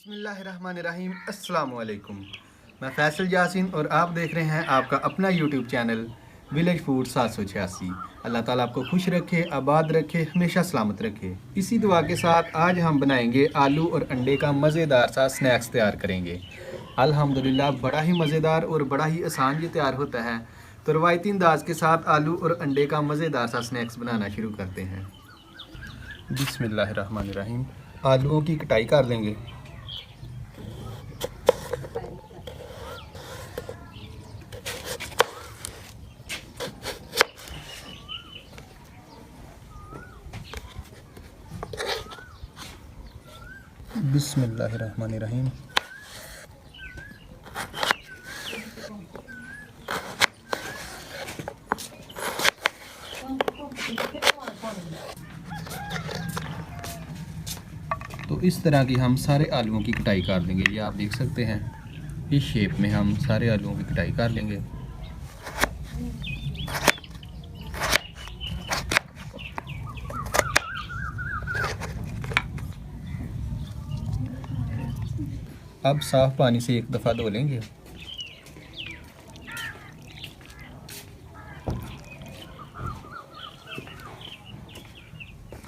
बिस्मिल्लाहिर्रहमानिर्रहीम। अस्सलाम वालेकुम। मैं फैसल यासीन और आप देख रहे हैं आपका अपना यूट्यूब चैनल विलेज फूड 786। अल्लाह ताला आपको खुश रखे, आबाद रखे, हमेशा सलामत रखे। इसी दुआ के साथ आज हम बनाएंगे आलू और अंडे का मज़ेदार सा स्नैक्स तैयार करेंगे। अल्हम्दुलिल्लाह बड़ा ही मज़ेदार और बड़ा ही आसान ये तैयार होता है। तो रवायती अंदाज के साथ आलू और अंडे का मज़ेदार सा स्नैक्स बनाना शुरू करते हैं। बिस्मिल्लाहिर्रहमानिर्रहीम। आलूओं की कटाई कर लेंगे। बिस्मिल्लाहिर्रहमानिर्रहीम। तो इस तरह की हम सारे आलूओं की कटाई कर लेंगे। ये आप देख सकते हैं, इस शेप में हम सारे आलूओं की कटाई कर लेंगे। अब साफ पानी से एक दफ़ा धो लेंगे।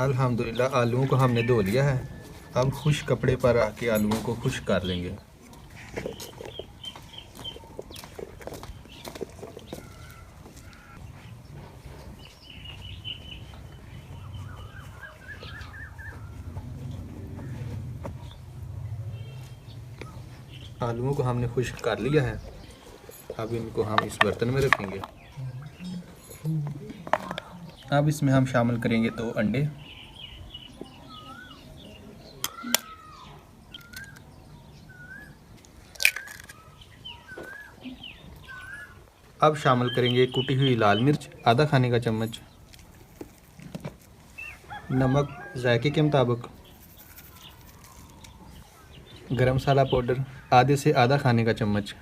अल्हम्दुलिल्लाह आलूओं को हमने धो लिया है। अब खुश कपड़े पर रख के आलूओं को खुश कर लेंगे। आलूओं को हमने खुश्क कर लिया है। अब इनको हम इस बर्तन में रखेंगे। अब इसमें हम शामिल करेंगे 2 अंडे। अब शामिल करेंगे कुटी हुई लाल मिर्च आधा खाने का चम्मच, नमक जायके के मुताबिक, गरम मसाला पाउडर आधे से आधा खाने का चम्मच,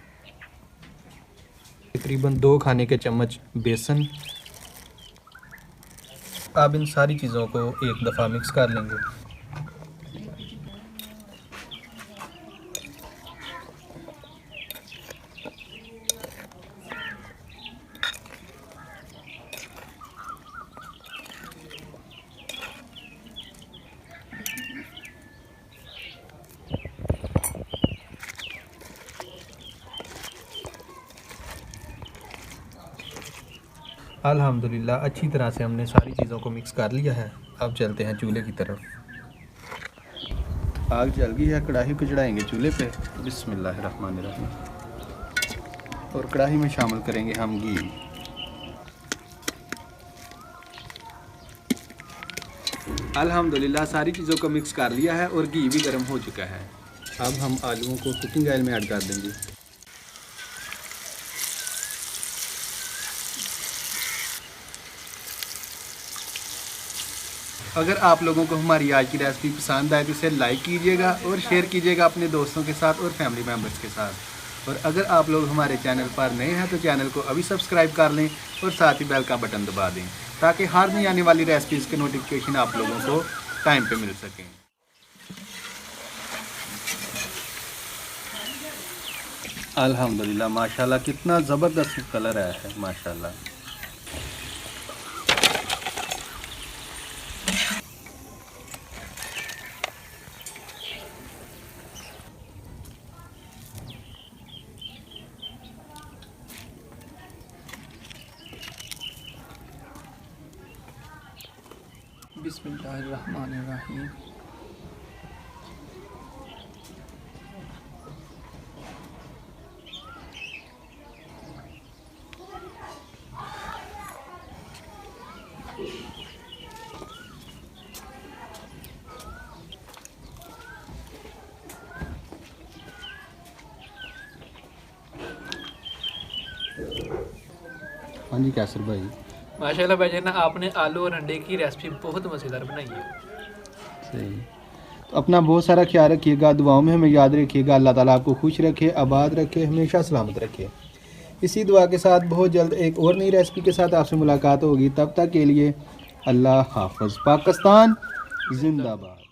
तकरीबन 2 खाने के चम्मच बेसन। अब इन सारी चीज़ों को एक दफ़ा मिक्स कर लेंगे। अल्हम्दुलिल्लाह अच्छी तरह से हमने सारी चीज़ों को मिक्स कर लिया है। अब चलते हैं चूल्हे की तरफ। आग जल गई है, कढ़ाई को चढ़ाएंगे चूल्हे पे। बिस्मिल्लाहिर्रहमानिर्रहीम। और कढ़ाई में शामिल करेंगे हम घी। अल्हम्दुलिल्लाह सारी चीज़ों को मिक्स कर लिया है और घी भी गर्म हो चुका है। अब हम आलूओं को कुकिंग ऑयल में ऐड कर देंगे। अगर आप लोगों को हमारी आज की रेसिपी पसंद आए तो इसे लाइक कीजिएगा और शेयर कीजिएगा अपने दोस्तों के साथ और फैमिली मेम्बर्स के साथ। और अगर आप लोग हमारे चैनल पर नए हैं तो चैनल को अभी सब्सक्राइब कर लें और साथ ही बेल का बटन दबा दें ताकि हर नई आने वाली रेसिपीज़ के नोटिफिकेशन आप लोगों को टाइम पे मिल सकें। अल्हम्दुलिल्लाह माशाल्लाह कितना ज़बरदस्त कलर आया है माशाल्लाह। बिस्मिल्लाहिर्रहमानिर्रहीम। हाँ जी कैसर भाई। माशाल्लाह भाई ना आपने आलू और अंडे की रेसिपी बहुत मज़ेदार बनाई है। सही। तो अपना बहुत सारा ख्याल रखिएगा, दुआओं में हमें याद रखिएगा। अल्लाह ताला आपको खुश रखे, आबाद रखे, हमेशा सलामत रखे। इसी दुआ के साथ बहुत जल्द एक और नई रेसिपी के साथ आपसे मुलाकात होगी। तब तक के लिए अल्लाह हाफ़िज़। पाकिस्तान जिंदाबाद।